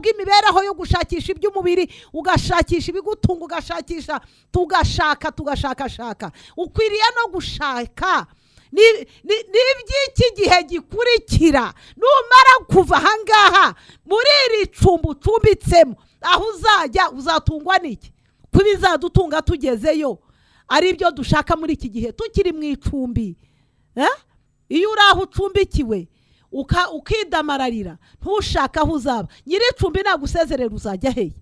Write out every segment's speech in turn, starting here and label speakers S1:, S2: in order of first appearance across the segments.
S1: bw'imibereho yo gushakisha iby'umubiri, ugashakisha ibigutunga, ugashakisha tugashakashaka. Ukwiriye no gushaka n'iby'iki gihe gikurikira. Numara kuva ahangaha muri iri cumbi ucumbitsemo, aho uzajya uzatungwa n'iki? Ko bizadutunga tugezeyo ari byo dushaka muri iki gihe tukiri mu icumbi. Iyo uri aho ucumbikiwe ukidamararira, ntushaka aho uzaba, nyiri icumbi nagusezerera uzajya hehe?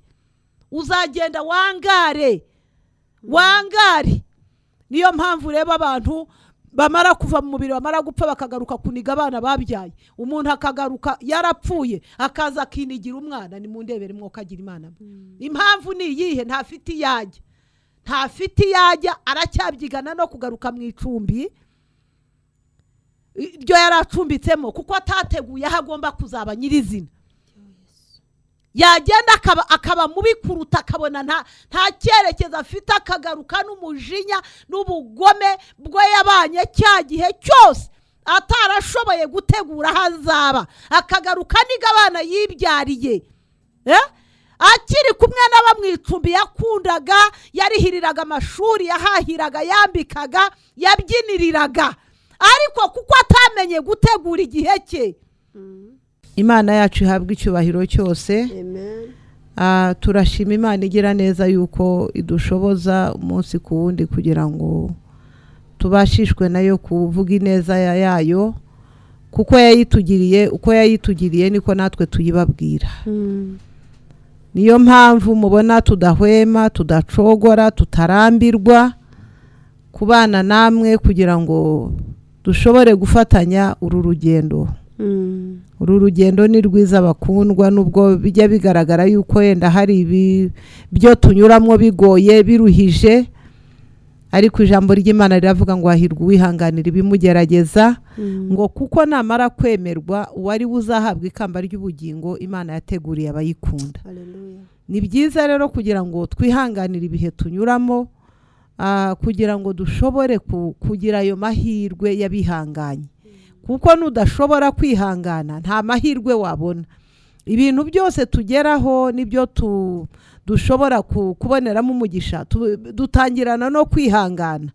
S1: Uzagenda wangare. Niyo mpamvu reba abantu bamara kuva mu mubiri, bamara gupfa bakagaruka kuniga abana babyaye. Umuntu akagaruka yarapfuye akaza akinigira umwana. Ni mu ndebere mwokagira Imana. Impamvu ni iyihe? Ntafite iyajya, aracyabyigana no kugaruka mu icumbi iryo yaracumbitsemo, kuko atateguye aho agomba kuzaba nyirizina. Yagenda akaba mubi kuruta, akabona nta cyerekezo afite, akagaruka n'umujinya n'ubugome bwo yabanye cya gihe cyose atarashoboye gutegura aho azaba, akagaruka niga abana yibyariye. Akiri kumwe n'aba mu icumbi yakundaga, yarihiriraga amashuri, yahahiraga, yambikaga, yabyiniriraga, ariko kuko atamenye gutegura igihe cye. Imana yacu ihabwa icyubahiro cyose. Turashima Imana igira neza yuko idushoboza umunsi ku wundi kugira ngo tubashishwe nayo kuvuga ineza yayo, kuko yayitugiriye, uko yayitugiriye niko natwe tuyibabwira. Niyo mpamvu mubona tudahwema, tudacogora, tutarambirwa kubana namwe kugira ngo dushobore gufatanya uru rugendo. Uru rugendo ni rwiza bakundwa, nubwo bijya bigaragara yuko yenda hari byo tunyuramo bigoye, biruhije, ariko ijambo ry'Imana riravuga ngo hahirwa uwihanganira ibimugerageza, ngo kuko namara kwemerwa uwari uzahabwa ikamba ry'ubugingo Imana yateguriye abayikunda. Ni byiza rero kugira ngo twihanganire ibihe tunyuramo, kugira ngo dushobore kugira ayo mahirwe y'abihanganye, kuko nudashobora kwihangana nta mahirwe wabona. Ibintu byose tugeraho nibyo dushobora kuboneramo umugisha, dutangirana no kwihangana.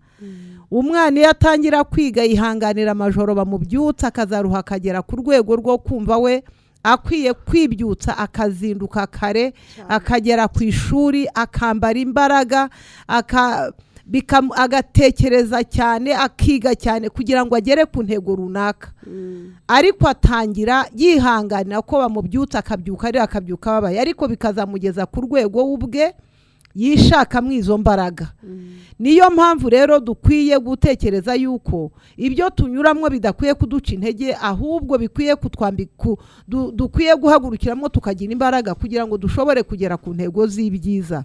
S1: Umwana iyo atangira kwiga yihanganira amajoro bamubyutsa, akazaruha akagera ku rwego rwo kumva we akwiye kwibyutsa, akazinduka kare, akagera ku ishuri, akambara imbaraga, agatekereza cyane, akiga cyane kugira ngo agere ku ntego runaka. Ariko atangira yihanganira ko bamubyutsa, akabyuka ari akabyuka babaye, ariko bikazamugeza ku rwego ubwe yishakamo izo mbaraga. Niyo mpamvu rero dukwiye gutekereza yuko ibyo tunyuramo bidakwiye kuduca intege, ahubwo bikwiye dukwiye guhagurukiramo tukagira imbaraga kugira ngo dushobore kugera ku ntego z'ibyiza.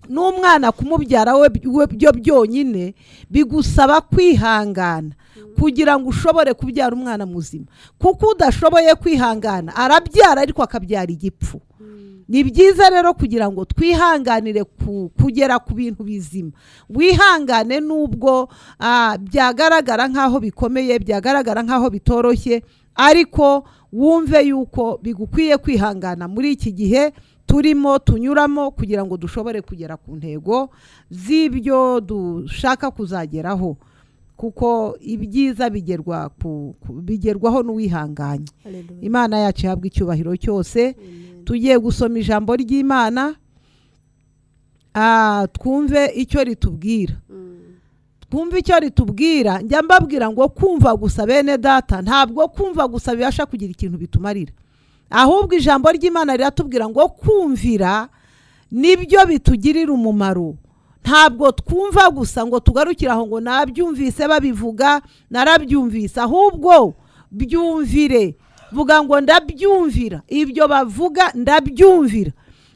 S1: N'umwana kumubyara we byo byonyine bigusaba kwihangana kugira ngo ushobore kubyara umwana muzima, kuko udashoboye kwihangana arabyara ariko akabyara igipfu. Ni byiza rero kugira ngo twihanganire kugera ku bintu bizima. Wihangane nubwo byagaragara nk'aho bikomeye, byagaragara nk'aho bitoroshye, ariko wumve yuko bigukwiye kwihangana muri iki gihe turimo tunyuramo kugira ngo dushobore kugera ku ntego z'ibyo dushaka kuzageraho, kuko ibyiza bigerwaho n'uwihanganye. Imana yacu ihabwa icyubahiro cyose. Tugiye gusoma ijambo ry'Imana, twumve icyo ritubwira. Njya mbabwira ngo kumva gusa bene data, ntabwo kumva gusa bibasha kugira ikintu bitumarira, ahubwo ijambo ry'Imana riratubwira ngo kumvira nibyo bitugirira umumaro. Ntabwo twumva gusa ngo tugarukire aho ngo nabyumvise babivuga, narabyumvise, ahubwo byumvire. Vuga ngo ndabyumvira, ibyo bavuga ndabyumvira.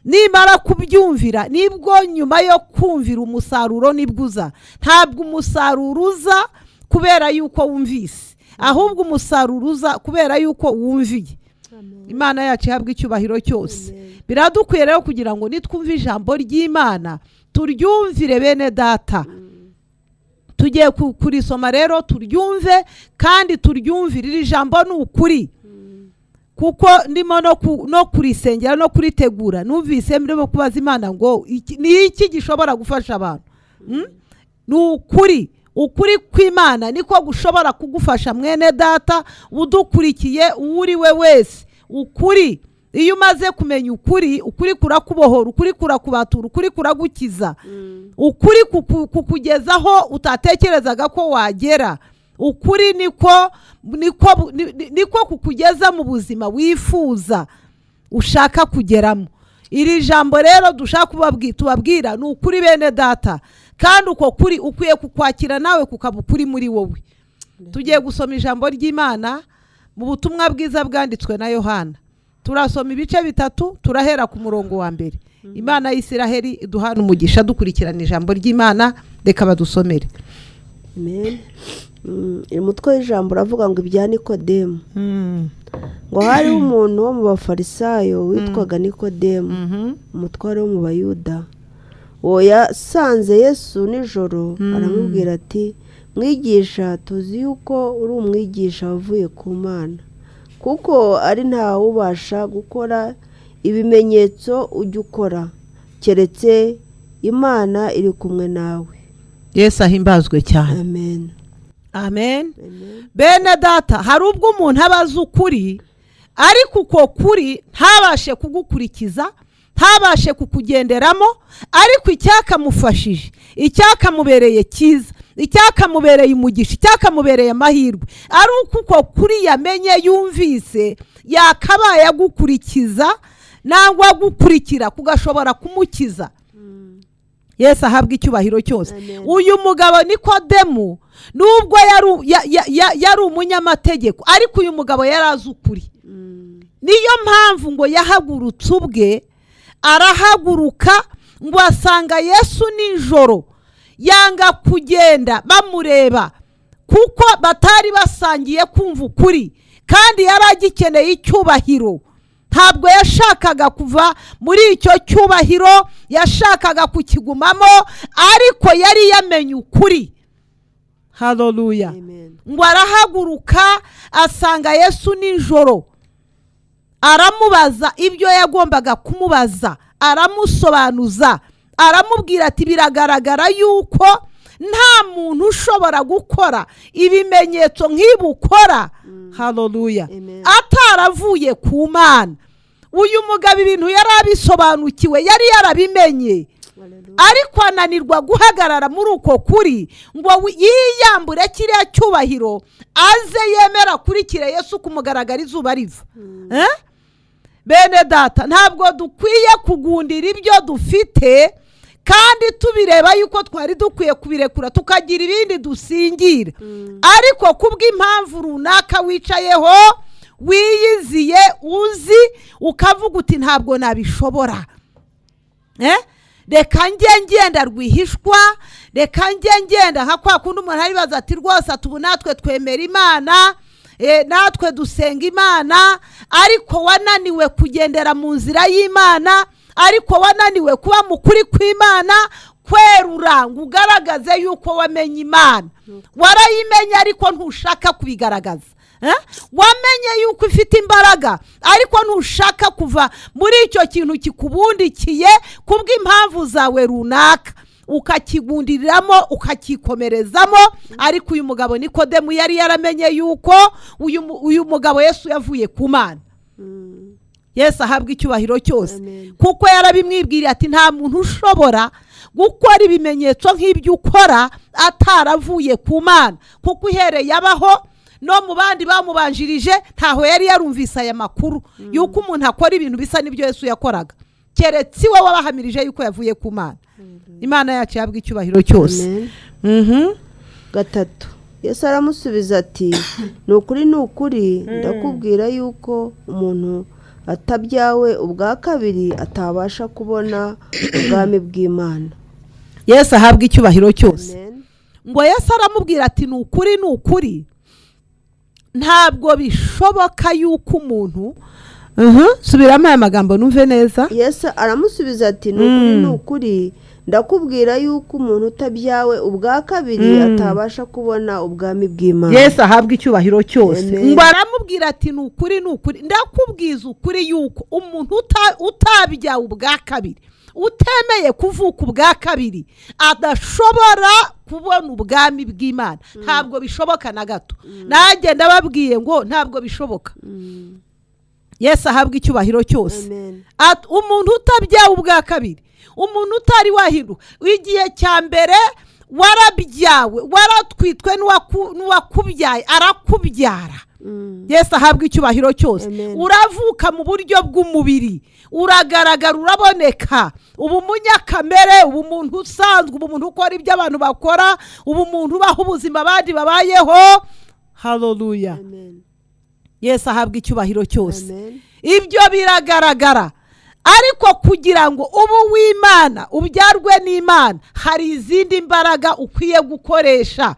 S1: Nimara kubyumvira nibwo nyuma yo kumvira umusaruro nibwo uza. Ntabwo umusaruro uza kubera yuko wumvise, ahubwo umusaruro uza kubera yuko wumviye. Imana yacu ihabwa icyubahiro cyose. Biradukwiye rero kugira ngo nitwumve ijambo ry'Imana turyumvire bene data. Tugiye kurisoma rero turyumve kandi turyumvire. Iri jambo ni ukuri, kuko ndimo no kurisengera no kuritegura numvise ndimo kubaza Imana ngo ni iki gishobora gufasha abantu. Ni ukuri kw'Imana niko gushobora kugufasha mwene data udukurikiye uri we wese. Ukuri iyo umaze kumenya ukuri kurakubohora, ukuri kurakubatura, ukuri kuragukiza, ukuri kukugezaho utatekerezaga ko wagera. Ukuri niko kukugeza mu buzima wifuza ushaka kugeramo. Iri jambo rero dushaka tubabwira ni ukuri bene data, kandi uko kuri ukwiye kukwakira nawe kukaba ukuri muri wowe. Tugiye gusoma ijambo ry'Imana mu butumwa bwiza bwanditswe na Yohana. Turasoma ibice 3, turahera ku murongo wa mbere. Imana y'Isiraheli iduhana umugisha dukurikirana ijambo ry'Imana. Reka badusomere.
S2: Amen. Umutwe w'ijambo uravuga ngo ibya Nikodemu. Ngo hari umuntu wo mu bafarisayo witwaga Nikodemu, umutware wo mu Bayuda. Uwo yasanze Yesu nijoro aramubwira ati, mwigisha, tuzi yuko uri umwigisha wavuye ku Mana, kuko ari ntawe ubasha gukora ibimenyetso ujya ukora keretse Imana iri kumwe nawe.
S1: Yesu ahimbazwe cyane.
S2: Amen.
S1: Amen. Bene data, hari ubwo umuntu abaza ukuri ariko uko kuri ntabashe kugukurikiza, ntabashe kukugenderamo, ariko icyakamufashije, icyakamubereye cyiza, icyakamubereye umugisha, icyakamubereye amahirwe ari uko kuri yamenye yumvise yakabaye agukurikiza nangwa gukurikira kugashobora kumukiza. Yesu ahabwa icyubahiro cyose. Uyu mugabo Nikodemu nubwo yari umunyamategeko, ariko uyu mugabo yarazi ukuri. Niyo mpamvu ngo yahagurutse ubwe, arahaguruka ngo asanga Yesu nijoro, yanga kugenda bamureba kuko batari basangiye kumva ukuri, kandi yari agikeneye icyubahiro. Ntabwo yashakaga kuva muri icyo cyubahiro, yashakaga kukigumamo, ariko yari yamenye ukuri. Haleluya. Ngo arahaguruka asanga Yesu nijoro, aramubaza ibyo yagombaga kumubaza, aramusobanuza, aramubwira ati biragaragara yuko nta muntu ushobora gukora ibimenyetso nk'ibi ukora. Haleluya. Ataravuye ku Mana. Uyu mugabo ibintu yari abisobanukiwe, yari yarabimenye, ariko ananirwa guhagarara muri uko kuri ngo yiyambure kiriya cyubahiro, aze yemera kurikira Yesu kumugaragara izuba riva. Bene data, ntabwo dukwiye kugundira ibyo dufite, kandi tubireba yuko twari dukwiye kubirekura tukagira ibindi dusingira, ariko kubw'impamvu runaka wicayeho wiyiziye uzi ukavuga uti ntabwo nabishobora. Reka ngenda rwihishwa, reka ngenda nka kwa kundi umuntu aribaza ati rwose atubu natwe twemera Imana, natwe dusenga Imana, ariko wananiwe kugendera mu nzira y'Imana, ariko wananiwe kuba mukuri kw'Imana, kwerura ngo ugaragaze yuko wamenye Imana. Warayimenye ariko ntushaka kubigaragaza. Wamenye yuko ifite imbaraga, ariko ntushaka kuva muri icyo kintu kikubundikiye kubw'impamvu zawe runaka, ukakigundiriramo, ukakikomerezamo. Ariko uyu mugabo Nikodemu yari yaramenye yuko uyu mugabo Yesu yavuye ku Mana. Yesu ahabwa icyubahiro cyose. Kuko yarabimwibwiriye ati nta muntu ushobora gukora ibimenyetso nk'ibyo ukora ataravuye ku Mana. Kuko uhereye abaho no mu bandi bamubanjirije ntaho yari yarumvise aya makuru yuko umuntu akora ibintu bisa n'ibyo Yesu yakoraga, keretse iwe wabahamirije yuko yavuye ku Mana. Imana yacu yabwa icyubahiro cyose.
S2: Gatatu, Yesu aramusubiza ati, ni ukuri ndakubwira yuko umuntu atabyawe ubwa kabiri atabasha kubona ubwami bw'Imana.
S1: Yesu ahabwa icyubahiro cyose. Ngo Yesu aramubwira ati ni ukuri ntabwo bishoboka yuko umuntu subiramo aya magambo numve neza.
S2: Yesu aramusubiza ati ni ukuri ndakubwira yuko umuntu utabyawe ubwa kabiri atabasha kubona ubwami bw'Imana.
S1: Yesu ahabwa icyubahiro cyose. Ngo aramubwira ati ni ukuri ndakubwiza ukuri yuko umuntu utabyawe ubwa kabiri, utemeye kuvuka ubwa kabiri, adashobora kubona ubwami bw'Imana. Ntabwo bishoboka na gato. Nanjye ndababwiye ngo ntabwo bishoboka. Yesu ahabwa icyubahiro cyose. Umuntu utabyawe ubwa kabiri, umuntu utari wahinduka, igihe cya mbere warabyawe, waratwitwe n'uwakubyaye arakubyara. Yesu ahabwa icyubahiro cyose. Uravuka mu buryo bw'umubiri, uragaragara, uraboneka. Ubu munyakamere, ubu muntu usanzwe, ubu muntu ukora ibyo abantu bakora, ubu muntu ubaho ubuzima abandi babayeho. Haleluya. Yesu ahabwa icyubahiro cyose. Ibyo biragaragara. Ariko kugira ngo ubu w'Imana ubyarwe n'Imana, hari izindi mbaraga ukwiye gukoresha.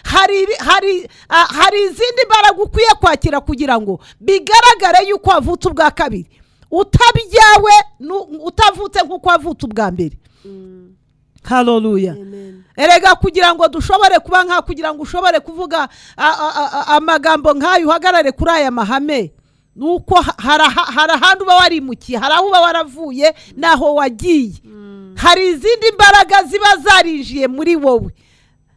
S1: Hari izindi mbaraga ukwiye kwakira kugira ngo bigaragare yuko wavutse ubwa kabiri, utabyawe utavutse nk'uko wavutse ubwa mbere. Haleluya. Erega kugira ngo dushobore kuba kugira ngo ushobore kuvuga amagambo nk'ayo, uhagarare kuri aya mahame, nuko hari ahandi uba warimukiye, hari aho uba waravuye naho wagiye. Hari izindi mbaraga ziba zarinjiye muri wowe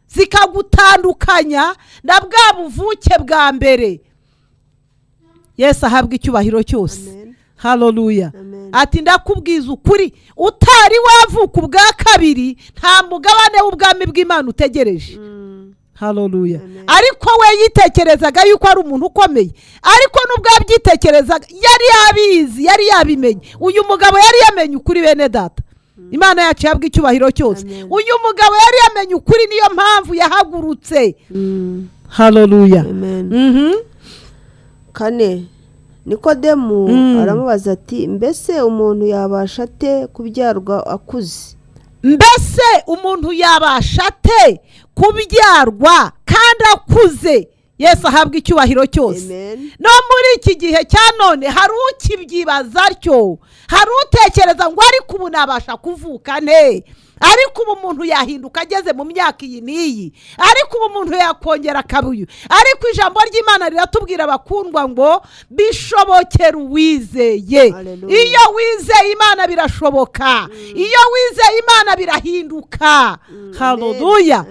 S1: zikagutandukanya na bwa buvuke bwa mbere. Yesu ahabwa icyubahiro cyose. Haleluya. Ati ndakubwiza ukuri, utari wavuka ubwa kabiri nta mugabane w'ubwami bw'Imana utegereje. Haleluya. Ariko we yitekerezaga yuko ari umuntu ukomeye, ariko nubwo yabyitekerezaga yari yabizi, yari yabimenye. Uyu mugabo yari yamenye ukuri, bene data. Imana yacu yabwa icyubahiro cyose. Uyu mugabo yari yamenye ukuri, niyo mpamvu yahagurutse. Haleluya. Kane,
S2: Nikodemu aramubaza ati mbese umuntu yabasha ate kubyarwa akuze?
S1: Mbese umuntu yabasha ate kubyarwa kandi akuze? Yesu ahabwa icyubahiro cyose. No muri iki gihe cya none hari ukibyibaza atyo, hari utekereza ngo ariko ubu nabasha kuvuka ne, ariko ubu umuntu yahinduka ageze mu myaka iyi n'iyi, ariko ubu umuntu yakongera akabuye. Ariko ijambo ry'Imana riratubwira abakundwa ngo bishobokera uwizeye. Iyo wizeye Imana birashoboka, iyo wizeye Imana birahinduka. Haleluya.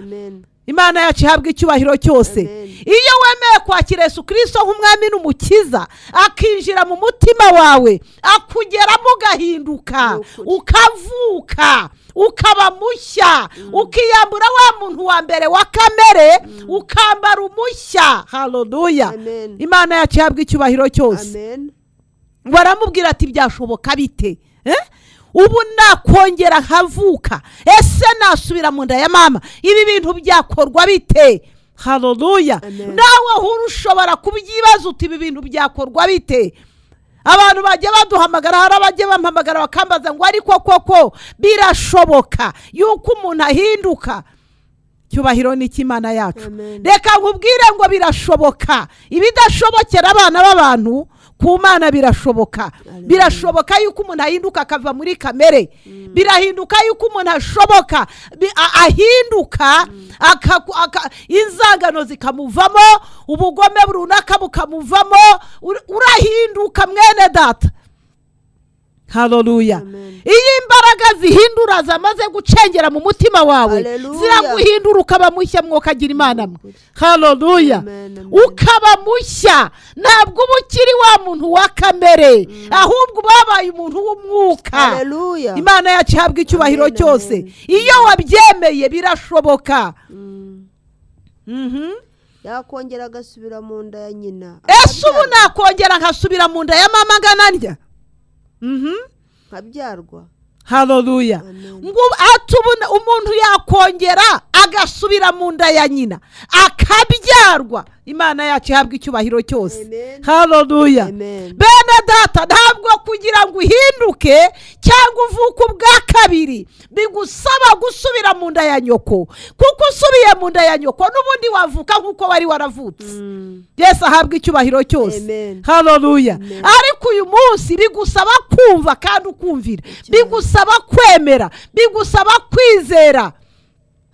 S1: Imana yacu ihabwa icyubahiro cyose. Iyo wemeye kwakira Yesu Kristo nk'umwami n'umukiza, akinjira mu mutima wawe, akugeramo ugahinduka, ukavuka, ukaba mushya, ukiyambura wa muntu wa mbere wa kamere, ukambara umushya. Haleluya. Imana yacu ihabwa icyubahiro cyose. Baramubwira ati byashoboka bite? Ubu nakongera nkavuka, ese nasubira mu nda ya mama, ibi bintu byakorwa bite? Haleluya. Nawe ushobora kubyibaza uti ibi bintu byakorwa bite? Abantu bajye baduhamagara, hari abajye bampamagara bakambaza ngo ariko koko birashoboka yuko umuntu ahinduka? Cyubahiro ni cy'Imana yacu. Reka nkubwire ngo birashoboka. Ibidashobokera abana b'abantu ku Mana birashoboka. Birashoboka yuko umuntu ahinduka akava muri kamere. Birahinduka yuko umuntu ashoboka ahinduka inzangano zikamuvamo, ubugome runaka bukamuvamo, urahinduka mwene data. Haleluya. Iyi imbaraga zihindura zamaze gucengera mu mutima wawe, ziraguhindura ukaba mushya, mwokagira Imana. Haleluya. Ukaba mushya, ntabwo uba ukiri wa muntu wa kamere, ahubwo babaye umuntu w'umwuka. Imana yacu ihabwa icyubahiro cyose. Iyo wabyemeye birashoboka.
S2: Yakongera agasubira mu nda ya nyina.
S1: Ese ubu nakongera nkasubira mu nda ya mama nganarya?
S2: Nkabyarwa.
S1: Haleluya. Ngo atubona umuntu yakongera agasubira mu nda ya nyina akabyarwa. Imana yacu ihabwa icyubahiro cyose. Haleluya. Bene data, ntabwo kugira ngo uhinduke cyangwa uvuke ubwa kabiri bigusaba gusubira mu nda ya nyoko, kuko usubiye mu nda ya nyoko n'ubundi wavuka nk'uko wari waravutse. Yesu ahabwa icyubahiro cyose. Haleluya. Ariko uyu munsi bigusaba kumva kandi ukumvira, bigusaba kwemera, bigusaba kwizera.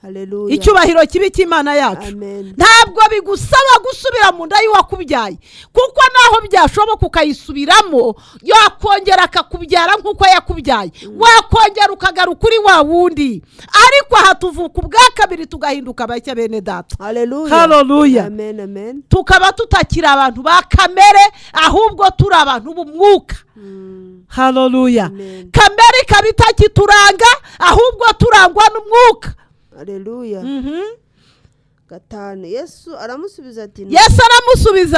S2: Haleluya.
S1: Icyubahiro kibi cy'Imana yacu. Ntabwo bigusaba gusubira mu nda y'uwakubyaye, kuko naho byashoboka ukayisubiramo yakongera akakubyara nk'uko yakubyaye, wakongera ukagaruka kuri wa wundi. Ariko aha tuvuka ubwa kabiri tugahinduka bashya, bene data. Haleluya. Tukaba tutakiri abantu ba kamere, ahubwo turi abantu b'umwuka. Haleluya. Kamere ikaba itakituranga, ahubwo turangwa n'umwuka.
S2: Haleluya. Gatanu. Yesu aramusubiza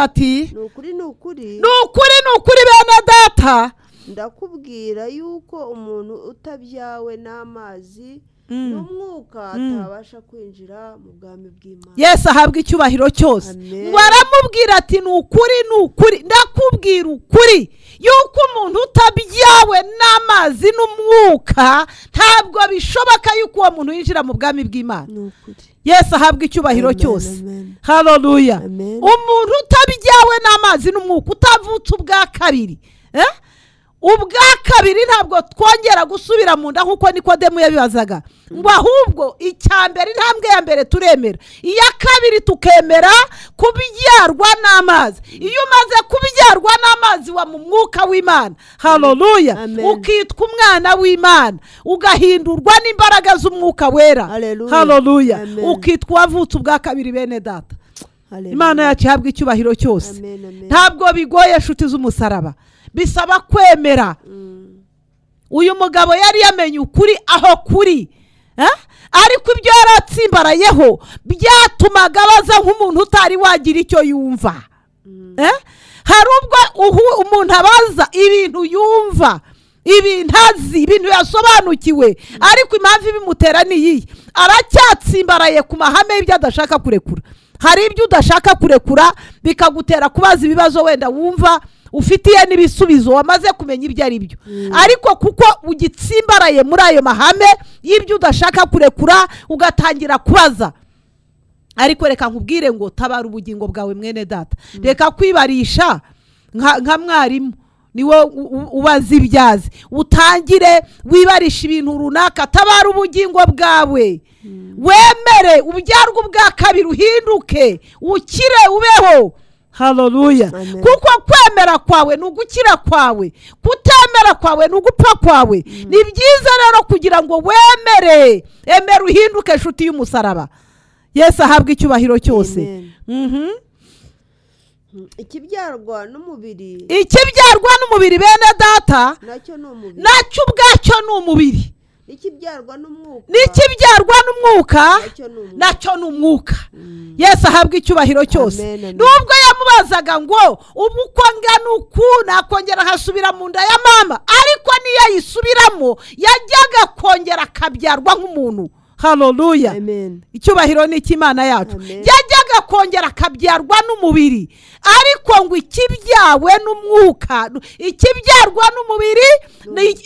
S2: ati, nukuri
S1: bene data,
S2: ndakubwira yuko umuntu utabyawe n'amazi n'umwuka atabasha kwinjira mu bwami bw'Imana.
S1: Yesu ahabwa icyubahiro cyose. Waramubwira ati nukuri ndakubwira ukuri yuko umuntu utabyawe n'amazi n'umwuka ntabwo bishoboka yuko uwo muntu yinjira mu bwami bw'Imana. Yesu ahabwa icyubahiro cyose. Haleluya. Umuntu utabyawe n'amazi n'umwuka, utavutse ubwa kabiri, ubwa kabiri ntabwo twongera gusubira mu nda nk'uko Nikodemu yabibazaga, ngo ahubwo icyambere, intambwe ya mbere turemera, iya kabiri tukemera kubyarwa n'amazi. Iyo umaze kubyarwa n'amazi wa mu mwuka w'Imana, haleluya, ukitwa umwana w'Imana, ugahindurwa n'imbaraga z'umwuka wera, haleluya, ukitwa wavutse ubwa kabiri, bene data. Imana yacu ihabwa icyubahiro cyose. Ntabwo bigoye nshuti z'umusaraba, bisaba kwemera. Uyu mugabo yari yamenye ukuri aho kuri, ariko ibyo yaratsimbarayeho byatumaga abaza nk'umuntu utari wagira icyo yumva. Hari ubwo umuntu abaza ibintu yumva, ibintu azi, ibintu yasobanukiwe, ariko impamvu bimutera ni iyi: aracyatsimbaraye ku mahame y'ibyo adashaka kurekura. Hari ibyo udashaka kurekura bikagutera kubaza ibibazo wenda wumva ufitiye n'ibisubizo wamaze kumenya ibyo ari byo, ariko kuko ugitsimbaraye muri ayo mahame y'ibyo udashaka kurekura ugatangira kubaza. Ariko reka nkubwire ngo tabara ubugingo bwawe, mwene data. Reka kwibarisha nka mwarimu niwe ubaza ibyazi, utangire wibarisha ibintu runaka. Tabara ubugingo bwawe, wemere ubyarwe ubwa kabiri, uhinduke, ukire, ubeho. Haleluya. Kuko kwemera kwawe ni ugukira kwawe, kutemera kwawe ni ugupfa kwawe. Ni byiza rero kugira ngo wemere, emera uhinduke, nshuti y'umusaraba. Yesu ahabwa icyubahiro cyose.
S2: Ikibyarwa n'umubiri,
S1: bene data,
S2: nacyo
S1: ubwacyo ni umubiri.
S2: Ikibyarwa
S1: n'umwuka nacyo ni umwuka. Yesu ahabwa icyubahiro cyose. Nubwo yamubazaga ngo ubu uko ngana uku nakongera nkasubira mu nda ya mama, ariko niyo yisubiramo yajyaga kongera akabyarwa nk'umuntu. Haleluya. Icyubahiro ni icy'Imana yacu. Yajyaga kongera akabyarwa n'umubiri, ariko ngo ikibyawe n'umwuka, ikibyarwa n'umubiri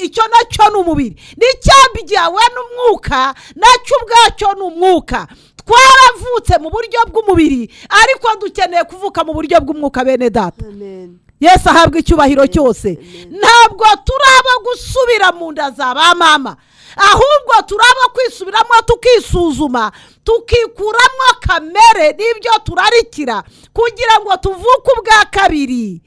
S1: icyo nacyo ni umubiri, n'icyabyawe n'umwuka nacyo ubwacyo ni umwuka. Twaravutse mu buryo bw'umubiri, ariko dukeneye kuvuka mu buryo bw'umwuka, bene data. Yesu ahabwa icyubahiro cyose. Ntabwo turaba gusubira mu nda za ba mama, ahubwo turaba kwisubiramo, tukisuzuma, tukikuramo kamere n'ibyo turarikira, kugira ngo tuvuke ubwa kabiri.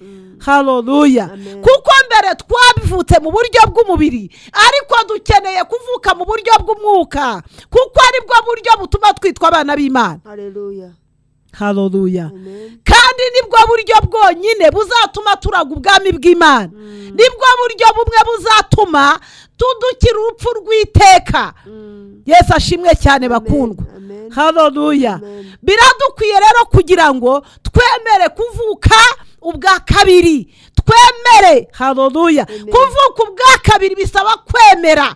S1: Haleluya. Kuko mbere twabivutse mu buryo bw'umubiri, ariko dukeneye kuvuka mu buryo bw'umwuka, kuko aribwo buryo butuma twitwa abana b'Imana. Haleluya. Kandi nibwo buryo bwonyine buzatuma turaga ubwami bw'Imana. Nibwo buryo bumwe buzatuma tudukira urupfu rw'iteka. Yesu ashimwe cyane bakundwa. Haleluya. Biradukwiye rero kugira ngo twemere kuvuka ubwa kabiri, twemere. Haleluya. Kuvuka ubwa kabiri bisaba kwemera,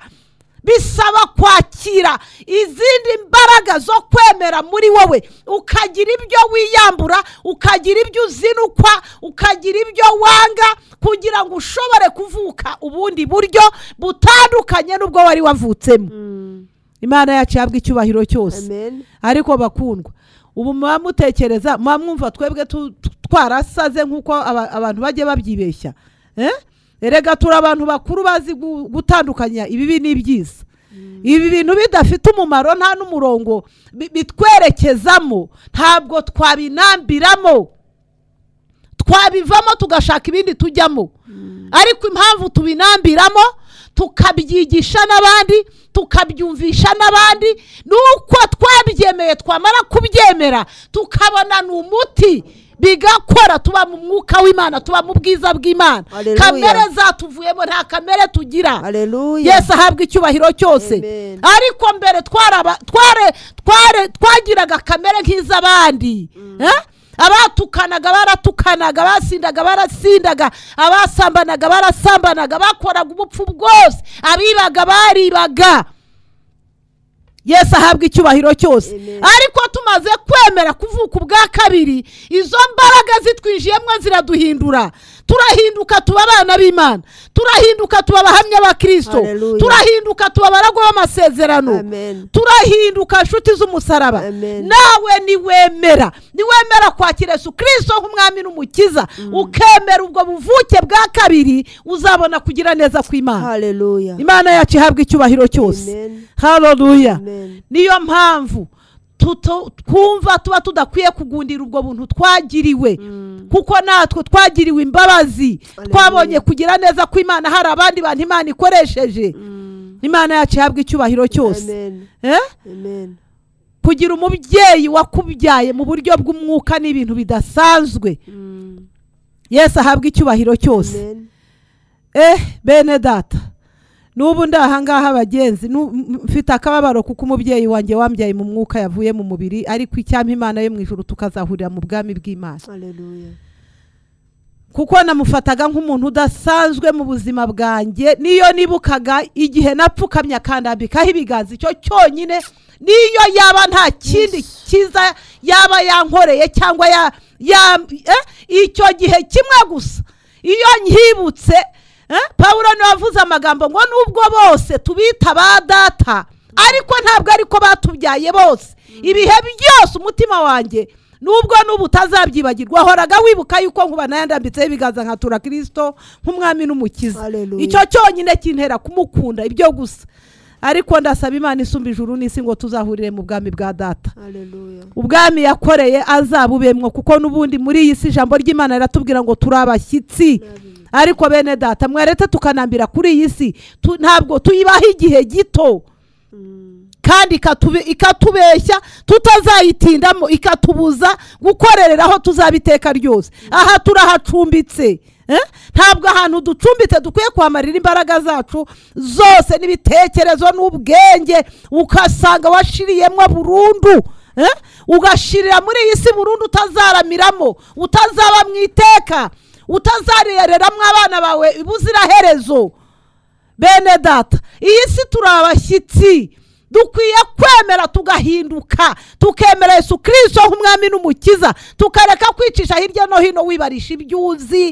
S1: bisaba kwakira izindi mbaraga imbaraga zo kwemera muri wowe, ukagira ibyo wiyambura, ukagira ibyo uzinukwa, ukagira ibyo wanga, kugira ngo ushobore kuvuka ubundi buryo butandukanye n'ubwo wari wavutsemo. Imana yacu yabwa icyubahiro cyose. Ariko bakundwa, ubu muba mutekereza, muba mwumva twebwe twarasaze nk'uko abantu bagiye babyibeshya. Erega turi abantu bakuru bazi gutandukanya ibibi n'ibyiza. Ibi bintu bidafite umumaro nta n'umurongo bitwerekezamo, ntabwo twabinambiramo, twabivamo tugashaka ibindi tujyamo. Ariko impamvu tubinambiramo, tukabyigisha n'abandi, tukabyumvisha n'abandi, nuko twabyemeye, twamara kubyemera tukabona n'umuti, bigakora, tuba mu mwuka w'Imana, tuba mu bwiza bw'Imana. Kamere zatuvuyemo, nta kamere tugira. Yesu ahabwa icyubahiro cyose. Ariko mbere twagiraga kamere nk'iz'abandi. Abatukanaga baratukanaga, abasindaga barasindaga, abasambanaga barasambanaga, bakoraga ubupfu bwose, abibaga baribaga. Yesu ahabwa icyubahiro cyose. Ariko tumaze kwemera kuvuka ubwa kabiri, izo mbaraga zitwijiyemo ziraduhindura. Turahinduka tuba abana b'Imana, turahinduka tuba abahamya ba Kristo, turahinduka tuba abaragwa b'amasezerano, turahinduka inshuti z'umusaraba. Nawe niwemera kwakira Yesu Kristo nk'umwami n'umukiza, ukemera ubwo buvuke bwa kabiri, uzabona kugira neza kw'Imana. Imana yacu ihabwa icyubahiro cyose. Haleluya. Niyo mpamvu twumva tuba tudakwiye kugundira ubwo buntu twagiriwe, kuko natwe twagiriwe imbabazi, twabonye kugira neza kw'Imana. Hari abandi bantu Imana ikoresheje. Imana yacu ihabwa icyubahiro cyose. Kugira umubyeyi wakubyaye mu buryo bw'umwuka ni ibintu bidasanzwe. Yesu ahabwa icyubahiro cyose. Bene data, n'ubu ndahangaha abagenzi, mfite akababaro kuko umubyeyi wanjye wambyaye mu mwuka yavuye mu mubiri, ariko icyampa Imana yo mu ijuru tukazahurira mu bwami bw'Imana. Kuko namufataga nk'umuntu udasanzwe mu buzima bwanjye. Niyo nibukaga igihe napfukamye akandambikaho ibiganza, icyo cyonyine, niyo yaba nta kindi cyiza yaba yankoreye cyangwa icyo gihe kimwe gusa, iyo nkibutse, Pawulo niwe wavuze amagambo ngo nubwo bose tubita ba data, ariko ntabwo ariko batubyaye bose. Ibihe byose umutima wanjye nubwo n'ubu utazabyibagirwa, horaga wibuka yuko nkuba nayandambitseho ibiganza nkatura Kristo nk'umwami n'umukiza. Icyo cyonyine kintera kumukunda, ibyo gusa. Ariko ndasaba Imana isumba ijuru n'isi ngo tuzahurire mu bwami bwa data. Ubwami yakoreye azabubemwo, kuko n'ubundi muri iyi si ijambo ry'Imana riratubwira ngo turi abashyitsi. Ariko bene data, mwaretse tukanambira kuri iyi si, ntabwo tuyibaho igihe gito, kandi ikatubeshya tutazayitindamo, ikatubuza gukorereraho tuzabiteka ryose. Aha turahacumbitse. Ntabwo ahantu ducumbitse dukwiye kwamarira imbaraga zacu zose n'ibitekerezo n'ubwenge, ukasanga washiriyemo burundu, ugashirira muri iyi si burundu, utazaramiramo, utazaba mu iteka, utazarereramo abana bawe ibuziraherezo. Bene data, iyi si turi abashyitsi, dukwiye kwemera tugahinduka, tukemera Yesu Kristo nk'umwami n'umukiza, tukareka kwicisha hirya no hino wibarisha ibyuzi.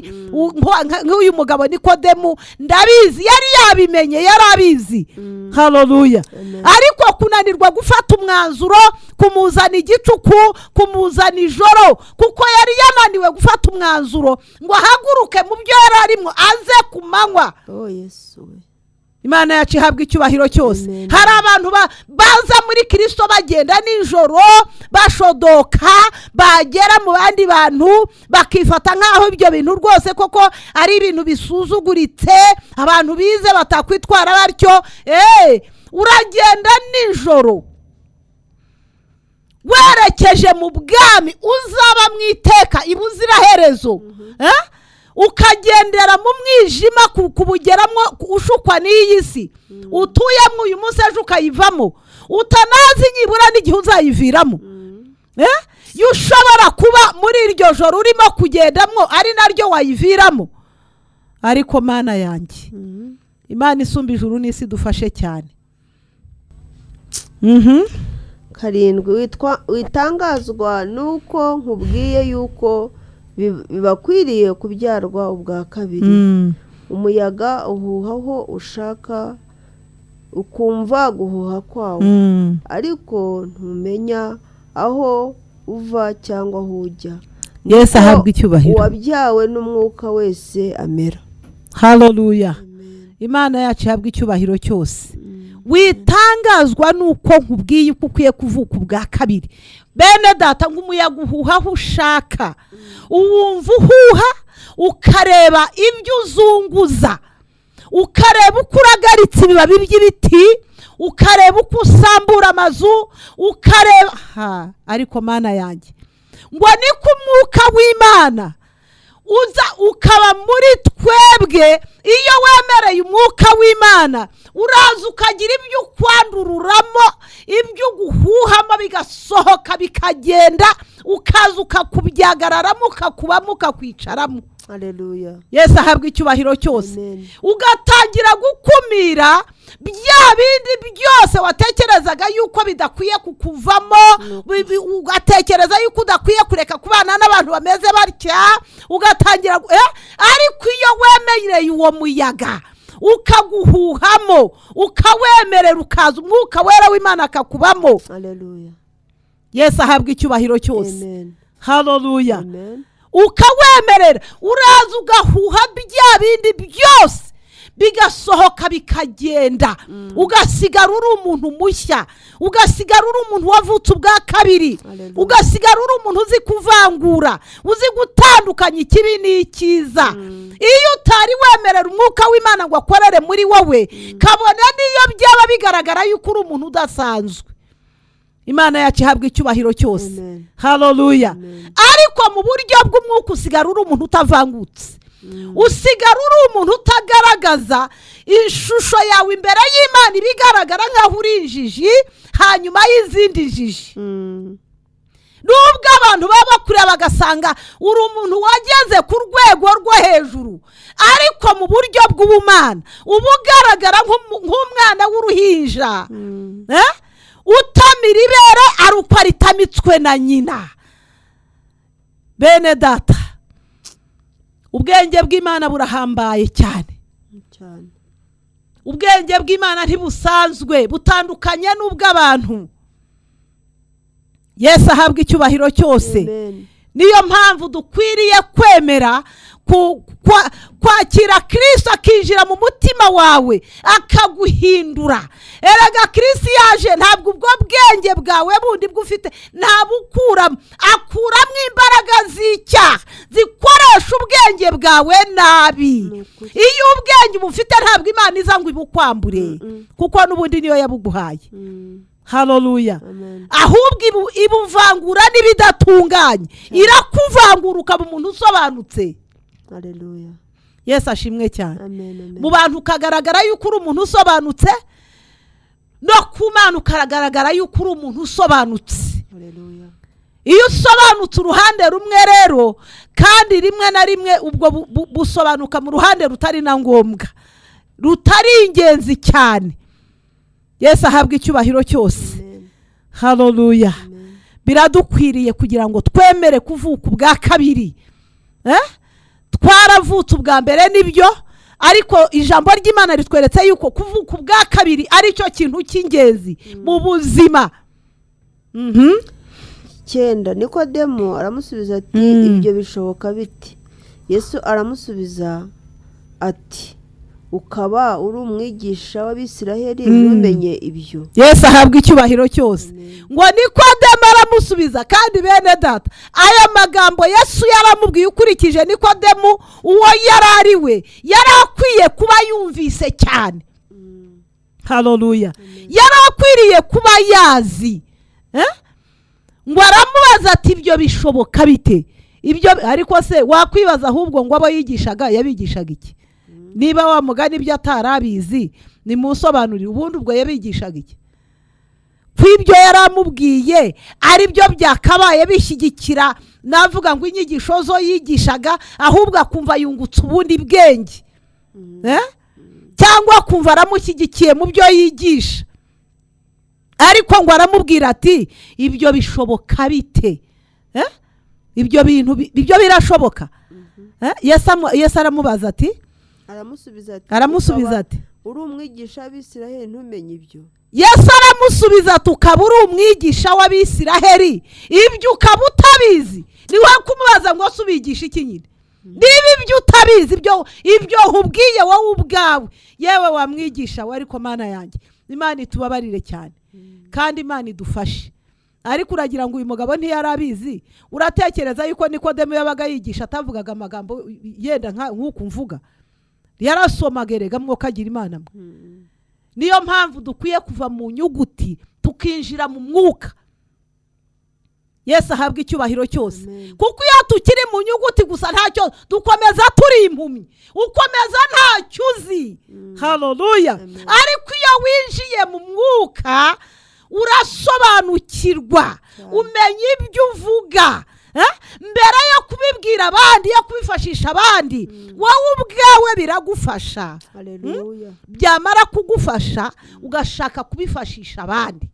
S1: Nk'uyu mugabo Nikodemu, ndabizi yari yabimenye, yari abizi. Haleluya. Ariko kunanirwa gufata umwanzuro, kumuzana igicuku, kumuzana ijoro, kuko yari yananiwe gufata umwanzuro ngo ahaguruke mu byo yari arimo aze ku manywa.
S2: Yesu.
S1: Imana yacu ihabwa icyubahiro cyose. Hari abantu baza muri Kristo bagenda nijoro, bashodoka, bagera mu bandi bantu bakifata nk'aho ibyo bintu rwose koko ari ibintu bisuzuguritse, abantu bize batakwitwara batyo. Uragenda nijoro werekeje mu bwami, uzaba mu iteka ibuziraherezo. Ukagendera mu mwijima kubugeramo ushukwa n'iyi si utuyemo uyu munsi, ejo ukayivamo utanazi nibura n'igihe uzayiviramo. Ushobora kuba muri iryo joro urimo kugendamo ari naryo wayiviramo. Ariko Mana yanjye, Imana isumba ijuru n'isi dufashe cyane.
S2: karindwi, witangazwa nuko nkubwiye yuko bibakwiriye kubyarwa ubwa kabiri. Umuyaga uhuhaho ushaka, ukumva guhuha kwawo, ariko ntumenya aho uva cyangwa aho ujya.
S1: Yesu ahabwa icyubahiro.
S2: Uwabyawe n'umwuka wese amera.
S1: Haleluya. Imana yacu ihabwa icyubahiro cyose. Witangazwa nuko nkubwiye uko ukwiye kuvuka ubwa kabiri. Bene data, nk'umuyaga uhuha aho ushaka, uwumva uhuha, ukareba ibyo uzunguza, ukareba uko uragaritse ibibabi by'ibiti, ukareba uko usambura amazu, ukareba ariko Mana yanjye, ngo niko umwuka w'Imana uza ukaba muri twebwe. Iyo wemereye umwuka w'Imana, uraza ukagira ibyo ukwandururamo, ibyo uguhuhamo bigasohoka bikagenda, ukaza ukakubyagararamo, ukakubamo, ukakwicaramo.
S2: Haleluya.
S1: Yesu ahabwa icyubahiro cyose. Ugatangira gukumira bya bindi byose watekerezaga yuko bidakwiye kukuvamo, ugatekereza yuko udakwiye kureka kubana n'abantu bameze batya, ugatangira ariko iyo wemereye uwo muyaga ukaguhuhamo, ukawemerera, ukaza umwuka wera w'Imana akakubamo.
S2: Haleluya.
S1: Yesu ahabwa icyubahiro cyose. Haleluya.
S2: Ukawemerera,
S1: uraza ugahuha bya bindi byose bigasohoka bikagenda, ugasigara uri umuntu mushya, ugasigara uri umuntu wavutse ubwa kabiri, ugasigara uri umuntu uzi kuvangura, uzi gutandukanya ikibi n'icyiza. Iyo utari wemerera umwuka w'Imana ngo akorere muri wowe, kabone niyo byaba bigaragara yuko uri umuntu udasanzwe. Imana yacu ihabwa icyubahiro cyose. Haleluya. Ariko mu buryo bw'umwuka usigara uri umuntu utavangutse, usigara uri umuntu utagaragaza ishusho yawe imbere y'Imana, ibigaragara nk'aho uri injiji hanyuma y'izindi njiji. Nubwo abantu baba bakureba bagasanga uri umuntu wageze ku rwego rwo hejuru, ariko mu buryo bw'ubumana uba ugaragara nk'umwana w'uruhinja utamira ibere ari uko aritamitswe na nyina. Bene data, ubwenge bw'Imana burahambaye cyane. Ubwenge bw'Imana ntibusanzwe, butandukanye n'ubw'abantu. Yesu ahabwa icyubahiro cyose. Niyo mpamvu dukwiriye kwemera kwakira Kristo akinjira mu mutima wawe akaguhindura. Erega Kristo yaje ntabwo ubwo bwenge bwawe bundi bwufite ntabukuramo, akuramo imbaraga z'icyaha zikoresha ubwenge bwawe nabi. Iyo ubwenge bufite ntabwo Imana iza ngo ibukwambure, kuko n'ubundi niyo yabuguhaye. Haleluya. Ahubwo ibuvangura n'ibidatunganye, irakuvangura ukaba umuntu usobanutse.
S2: Haleluya.
S1: Yesu ashimwe cyane. Mu bantu ukagaragara yuko uri umuntu usobanutse, no ku Mana ukagaragara yuko uri umuntu usobanutse.
S2: Haleluya.
S1: Iyo usobanutse uruhande rumwe rero, kandi rimwe na rimwe ubwo busobanuka mu ruhande rutari na ngombwa, rutari ingenzi cyane. Yesu ahabwa icyubahiro cyose. Haleluya. Biradukwiriye kugira ngo twemere kuvuka ubwa kabiri. Twaravutse ubwa mbere nibyo, ariko ijambo ry'Imana ritweretse yuko kuvuka ubwa kabiri ari cyo kintu cy'ingenzi mu buzima.
S2: 9 Nikodemo aramusubiza ati ibyo bishoboka biti? Yesu aramusubiza ati ukaba uri umwigisha w'Abisiraheli ntumenye ibyo.
S1: Yesu ahabwa icyubahiro cyose. Ngo Nikodemo aramusubiza, kandi bene data, aya magambo Yesu yaramubwiye ukurikije Nikodemo uwo yarari we, yarakwiye kuba yumvise cyane. Haleluya. Yarakwiriye kuba yazi. Ngo aramubaza ati ibyo bishoboka bite? Ibyo ariko se wakwibaza ahubwo ngo abo yigishaga yabigishaga iki? Niba wa mugani ibyo atarabizi ni musobanurire, ubundi ubwo yabigishaga iki? Kwibyo yaramubwiye ari byo byakabaye bishyigikira, navuga ngo inyigisho zo yigishaga, ahubwo akumva yungutse ubundi bwenge. Cyangwa akumva aramushyigikiye mu byo yigisha. ariko ngo aramubwira ati ibyo bishoboka bite? Ibyo bintu ibyo birashoboka? Yesu aramubaza ati, aramusubiza ati
S2: uri umwigisha w'Abisiraheli ntumenye ibyo?
S1: Yesu aramusubiza ati ukaba uri umwigisha w'Abisiraheli ibyo ukaba utabizi? Niwe kumubaza ngo subigisha iki nyine? Niba ibyo utabizi, ibyo nkubwiye wowe ubwawe, yewe wamwigisha we, ariko Mana yanjye, Imana itubabarire cyane kandi Imana idufashe. Ariko uragira ngo uyu mugabo ntiyarabizi? Uratekereza yuko Nikodemo yabaga yigisha atavugaga amagambo yenda nk'uko mvuga? Yarasomaga erega mwuka agira Imana mwe. Niyo mpamvu dukwiye kuva mu nyuguti tukinjira mu mwuka. Yesu ahabwa icyubahiro cyose. Kuko iyo tukiri mu nyuguti gusa ntacyo, dukomeza turi impumyi, ukomeza ntacyo uzi. Haleluya. Ariko iyo winjiye mu mwuka urasobanukirwa, umenya ibyo uvuga. Mbere yo kubibwira abandi, yo kubifashisha abandi, wowe ubwawe biragufasha.
S2: Haleluya.
S1: Byamara kugufasha ugashaka kubifashisha abandi.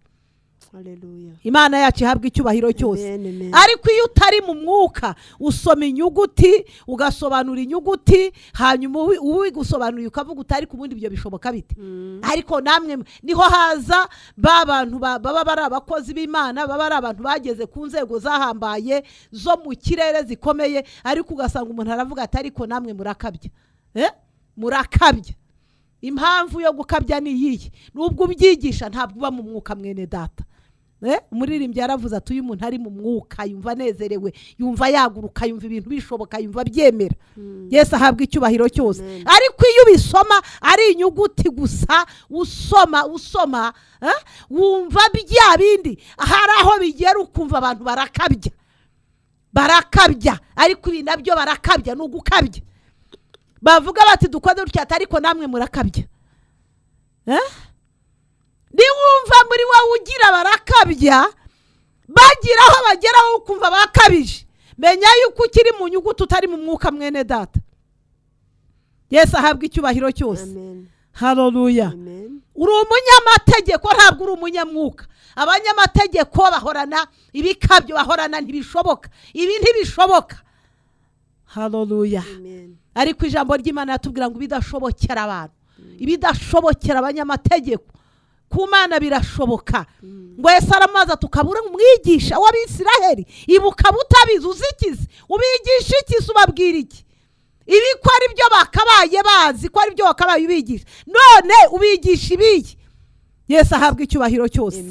S2: Haleluya.
S1: Imana yacu ihabwa icyubahiro cyose.
S2: Ariko
S1: iyo utari mu mwuka usoma inyuguti, ugasobanura inyuguti, hanyuma uwigusobanuriye ukavuga utari ku bundi ibyo bishoboka bite? Ariko namwe niho haza bantu baba bari abakozi b'Imana, baba ari abantu bageze ku nzego zahambaye zo mu kirere zikomeye, ariko ugasanga umuntu aravuga ati ariko namwe murakabya. Murakabya. Impamvu yo gukabya ni iyihe? Nubwo ubyigisha ntabwo uba mu mwuka mwene data. Umuririmbyi yaravuze ati uyu muntu ari mu mwuka yumva anezerewe, yumva yaguruka, yumva ibintu bishoboka, yumva byemera. Yesu ahabwa icyubahiro cyose. Ariko iyo ubisoma ari inyuguti gusa, usoma wumva bya bindi, hari aho bigera ukumva abantu barakabya. Ariko ibi nabyo barakabya, ni ugukabya. Bavuga bati dukoze dutya, ariko namwe murakabya. Niwumva muri wowe ugira barakabya, bagira aho bageraho ukumva bakabije, menya yuko ukiri mu nyuguti utari mu mwuka mwene data. Yesu ahabwa icyubahiro cyose. Haleluya. Uri umunyamategeko, ntabwo uri umunyamwuka. Abanyamategeko bahorana ibikabyo, bahorana ntibishoboka, ibi ntibishoboka. Haleluya. Ariko ijambo ry'Imana yatubwira ngo bidashobokera abantu, ibidashobokera abanyamategeko, ku Mana birashoboka. Ngo Yesu aramaza tukabura umwigisha w'Abisiraheli, ibuka butabizi uzikize, ubigisha iki? Ubabwira iki? Ibi ko ari byo bakabaye bazi, ko ari byo bakabaye ubigisha, none ubigisha ibiki? Yesu ahabwa icyubahiro cyose.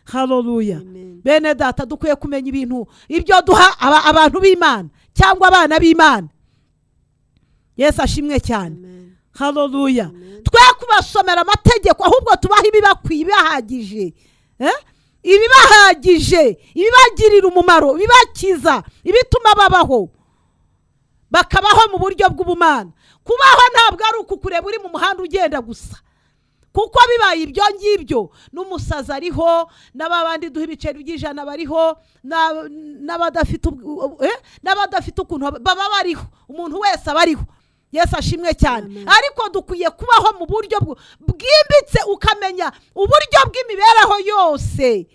S1: Haleluya. Bene data, dukwiye kumenya ibintu ibyo duha abantu b'Imana cyangwa abana b'Imana. Yesu ashimwe cyane. Haleluya. Twe kubasomera amategeko, ahubwo tubaha ibibakwiye, ibahagije. Ibibahagije, ibibagirira umumaro, bibakiza, ibituma babaho, bakabaho mu buryo bw'ubumana. Kubaho ntabwo ari ukukureba uri mu muhanda ugenda gusa, kuko bibaye ibyo ngibyo n'umusaza ariho, n'abandi duha ibiceri by'ijana bariho, n'abadafite ukuntu baba bariho, umuntu wese aba ariho. Yesu ashimwe cyane. Ariko dukwiye kubaho mu buryo bwimbitse, ukamenya uburyo bw'imibereho yose.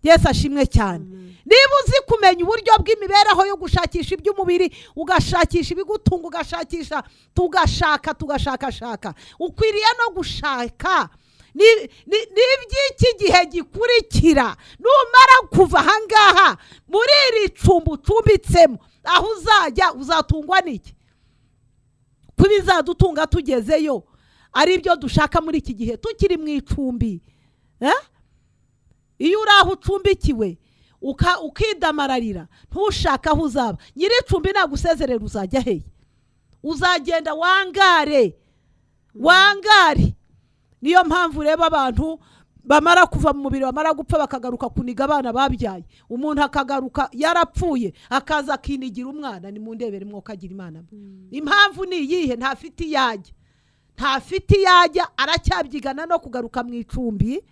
S1: Yesu ashimwe cyane. Niba uzi kumenya uburyo bw'imibereho yo gushakisha iby'umubiri, ugashakisha ibigutunga, ugashakisha, tugashakashaka, ukwiriye no gushaka n'iby'iki gihe gikurikira. Numara kuva ahangaha muri iri cumbi ucumbitsemo, aho uzajya uzatungwa n'iki? Kubizadutunga tugezeyo ari byo dushaka muri iki gihe tukiri mu icumbi. Iyo uri aho ucumbikiwe ukidamararira, ntushaka aho uzaba, nyiri icumbi nagusezerera uzajya hehe? Uzagenda wangare. Niyo mpamvu reba abantu bamara kuva mu mubiri, bamara gupfa bakagaruka kuniga abana babyaye. Umuntu akagaruka yarapfuye, akaza akinigira umwana. Ni mu ndebere mwuka agira Imana. Impamvu ni iyihe? Ntafite iyajya, aracyabyigana no kugaruka mu icumbi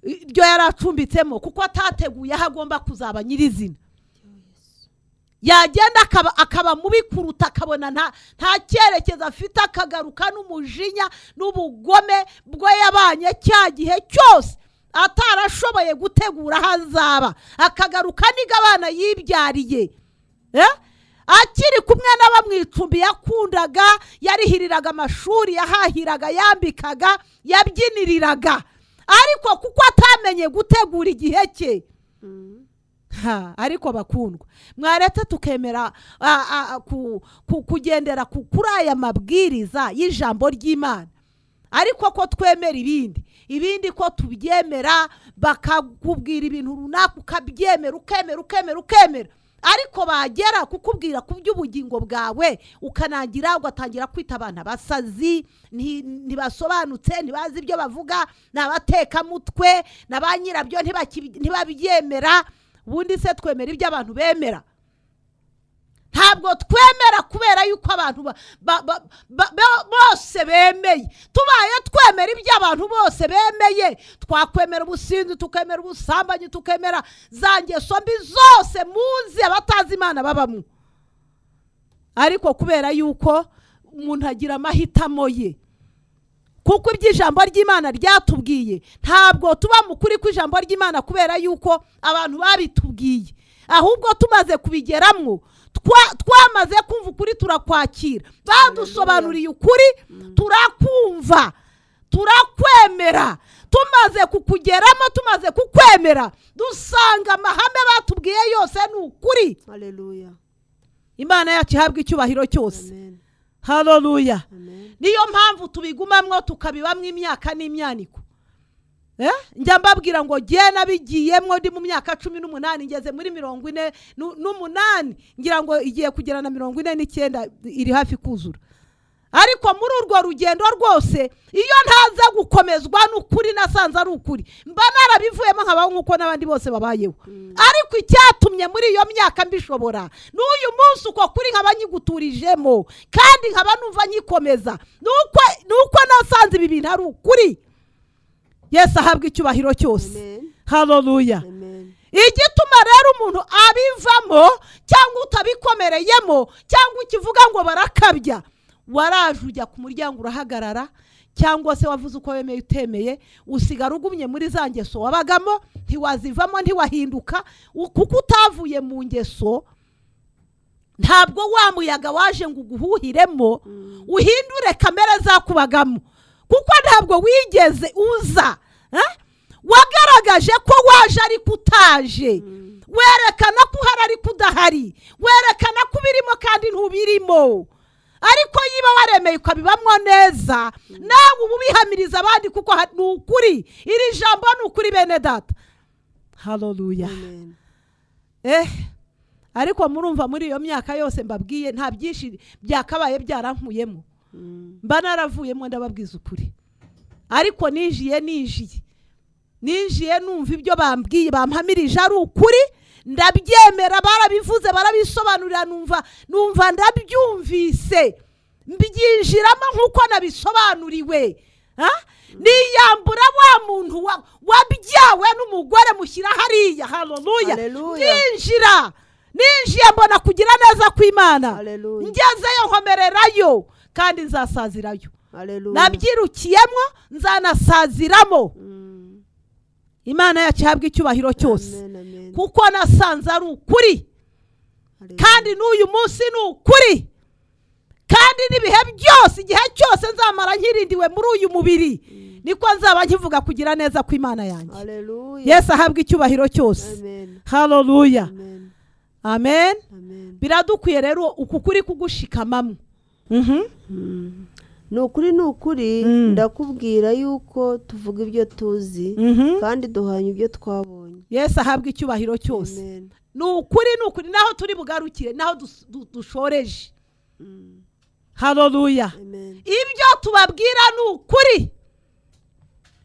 S1: iryo yaracumbitsemo, kuko atateguye aho agomba kuzaba nyirizina. Yagenda akaba mubi kuruta, akabona nta cyerekezo afite, akagaruka n'umujinya n'ubugome bwo yabanye cya gihe cyose, atarashoboye gutegura hazaba, akagaruka niga abana yibyariye, akiri kumwe n'abamwicumbi yakundaga, yarihiriraga amashuri, yahahiraga, yambikaga, yabyiniriraga, ariko kuko atamenye gutegura igihe cye. Ariko bakundwa, mwaretse tukemera kugendera kuri aya mabwiriza y'ijambo ry'Imana, ariko ko twemera ibindi ko tubyemera, bakakubwira ibintu runaka ukabyemera, ukemera, ariko bagera kukubwira ku by'ubugingo bwawe ukanagira ugatangira kwita abana basazi, ntibasobanutse, ntibazi ibyo bavuga, n'abatekamutwe, na ba nyirabyo ntibabyemera. Ubundi se twemera ibyo abantu bemera? Ntabwo twemera kubera yuko abantu bose bemeye. Tubaye twemera ibyo abantu bose bemeye, twakwemera ubusinzi, tukemera ubusambanyi, tukemera za ngeso mbi zose muzi abatazi Imana babamo. Ariko kubera yuko umuntu agira amahitamo ye, kuko iby'ijambo ry'Imana ryatubwiye, ntabwo tuba mu kuri kw'ijambo ry'Imana kubera yuko abantu babitubwiye, ahubwo tumaze kubigeramo, twamaze kumva ukuri turakwakira, badusobanuriye ukuri turakumva, turakwemera. Tumaze kukugeramo, tumaze kukwemera, dusanga amahame batubwiye yose ni ukuri.
S2: Haleluya.
S1: Imana yacu ihabwa icyubahiro cyose.
S2: Amen.
S1: Haleluya.
S2: Amen.
S1: Niyo mpamvu tubigumamwo tukabibamwo imyaka n'imyaniko. Njya mbabwira ngo giye nabigiyemwo ndi mu myaka 18, ngeze muri 48, ngira ngo igiye kugera na 49 iri hafi kuzura. Ariko muri urwo rugendo rwose, iyo ntaza gukomezwa n'ukuri nasanze ari ukuri, mba narabivuyemo nkabaho nk'uko n'abandi bose babayeho. Ariko icyatumye muri iyo myaka mbishobora, n'uyu munsi uko kuri nkaba nyiguturijemo kandi nkaba numva nyikomeza, nuko nasanze ibi bintu ari ukuri. Yesu ahabwa icyubahiro cyose. Haleluya. Igituma rero umuntu abivamo cyangwa utabikomereyemo cyangwa ukivuga ngo barakabya, waraje ujya ku muryango urahagarara, cyangwa se wavuze uko wemeye utemeye, usigara ugumye muri za ngeso wabagamo, ntiwazivamo, ntiwahinduka, kuko utavuye mu ngeso. Ntabwo wa muyaga waje ngo uguhuhiremo uhindure kamere zakubagamo, kuko ntabwo wigeze uza. Wagaragaje ko waje ariko utaje, werekana ko uhari ariko udahari, werekana ko ubirimo kandi ntubirimo. Ariko yiba waremeye ukabibamwo neza, nawe ubu bihamiriza abandi kuko ni ukuri. Iri jambo ni ukuri bene data. Haleluya. Ariko murumva muri iyo myaka yose mbabwiye nta byinshi byakabaye byarankuyemo, mba naravuyemo ndababwiza ukuri. Ariko ninjiye numva ibyo bambwiye bampamirije ari ukuri, ndabyemera, barabivuze, barabisobanurira, numva ndabyumvise, mbyinjiramo nk'uko nabisobanuriwe. Niyambura wa muntu wabyawe n'umugore mushyira hariya. Haleluya. Ninjiye mbona kugira neza kw'Imana, ngezeyo nkomererayo kandi nzasazirayo. Nabyirukiyemo nzanasaziramo. Imana yacu ihabwa icyubahiro cyose, kuko nasanze ari ukuri, kandi n'uyu munsi ni ukuri, kandi n'ibihe byose, igihe cyose nzamara nkirindiwe muri uyu mubiri, niko nzaba nkivuga kugira neza kw'Imana yanjye. Yesu ahabwa icyubahiro cyose. Haleluya. Amen. Biradukwiye rero uku kuri kugushikamamo.
S2: Ni ukuri ndakubwira yuko tuvuga ibyo tuzi kandi duhanya ibyo twabonye.
S1: Yesu ahabwa icyubahiro cyose. Ni ukuri naho turi bugarukire, naho dushoreje. Haleluya. Ibyo tubabwira ni ukuri,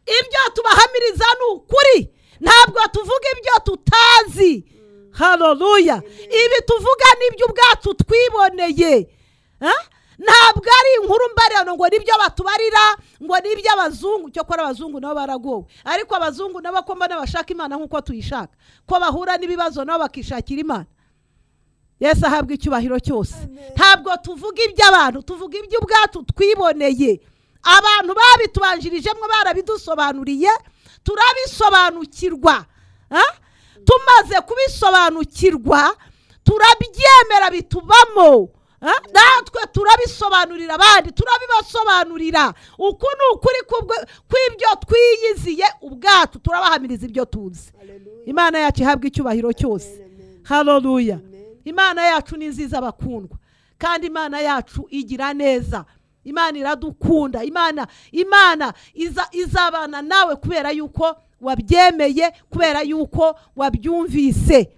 S1: ibyo tubahamiriza ni ukuri, ntabwo tuvuga ibyo tutazi. Haleluya. Ibi tuvuga n'ibyo ubwacu twiboneye. Ntabwo ari inkuru mbarano ngo nibyo batubarira, ngo nibyo abazungu. Cyo kora abazungu nabo baragowe, ariko abazungu nabo ko mbana bashaka Imana nk'uko tuyishaka, ko bahura n'ibibazo nabo bakishakira Imana. Yesu ahabwa icyubahiro cyose. Ntabwo tuvuga iby'abantu, tuvuga ibyo ubwacu twiboneye. Abantu babitubanjirijemo barabidusobanuriye, turabisobanukirwa. Tumaze kubisobanukirwa turabyemera bitubamo. Natwe turabisobanurira abandi, turabibasobanurira. Uku ni ukuri kw'ibyo twiyiziye ubwacu, turabahamiriza ibyo tuzi. Imana yacu ihabwa icyubahiro cyose. Haleluya. Imana yacu ni nziza bakundwa, kandi Imana yacu igira neza. Imana iradukunda. Imana izabana nawe kubera yuko wabyemeye, kubera yuko wabyumvise.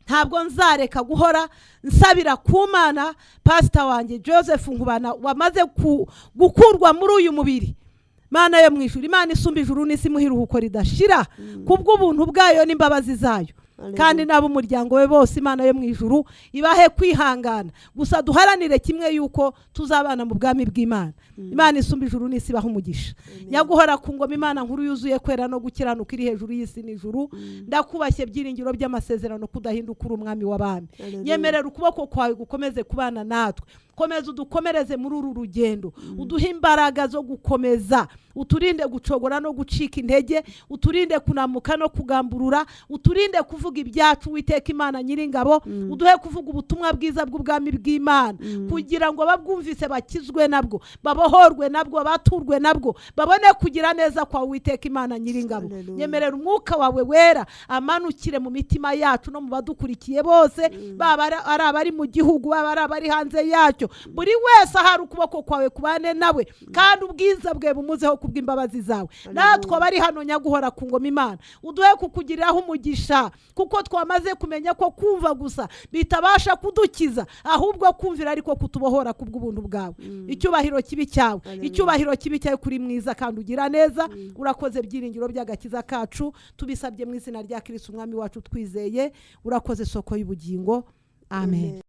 S1: Ntabwo nzareka guhora nsabira ku Mana pastor wanjye Joseph Nkubana wamaze gukurwa muri uyu mubiri. Mana yo mwijuru, Imana isumba ijuru n'isi muhira uko ridashira kubw'ubuntu bwayo n'imbabazi zayo. Kandi nabo umuryango we bose Imana yo mwijuru ibahe kwihangana. Gusa duharanire kimwe yuko tuzabana mu bwami bw'Imana. Imana isumba ijuru n'isi baho umugisha. Nyaguhora ku ngoma Imana nkuru yuzuye kwera no gukiranuka iri hejuru y'isi n'ijuru. Ndakubashye byiringiro by'amasezerano kudahinduka uri umwami w'abami. Nyemerera ukuboko kwawe gukomeze kubana natwe. Komeza udukomereze muri uru rugendo. Uduhe imbaraga zo gukomeza. Uturinde gucogora no gucika intege. Uturinde kunamuka no kugamburura. Uturinde kuvuga ibyacu Uwiteka Imana Nyiringabo. Uduhe kuvuga ubutumwa bwiza bw'ubwami bw'Imana, kugira ngo babwumvise bakizwe nabwo, babohorwe nabwo, baturwe nabwo, babone kugira neza kwa Uwiteka Imana Nyiringabo. Nyemerera umwuka wawe wera amanukire mu mitima yacu no mu badukurikiye bose, baba ari abari mu gihugu, baba ari abari hanze yacyo. Buri wese ahari ukuboko kwawe kubane nawe, kandi ubwiza bwe bumuzeho kubw'imbabazi zawe. Natwe bari hano Nyaguhora ku ngoma Imana, uduhe kukugiriraho umugisha, kuko twamaze kumenya ko kumva gusa bitabasha kudukiza, ahubwo kumvira ariko kutubohora kubw'ubuntu bwawe. Icyubahiro kibi cyawe, icyubahiro kibi cyawe kuri mwiza kandi ugira neza. Urakoze byiringiro by'agakiza kacu, tubisabye mu izina rya Kristo umwami wacu twizeye. Urakoze soko y'ubugingo. Amen.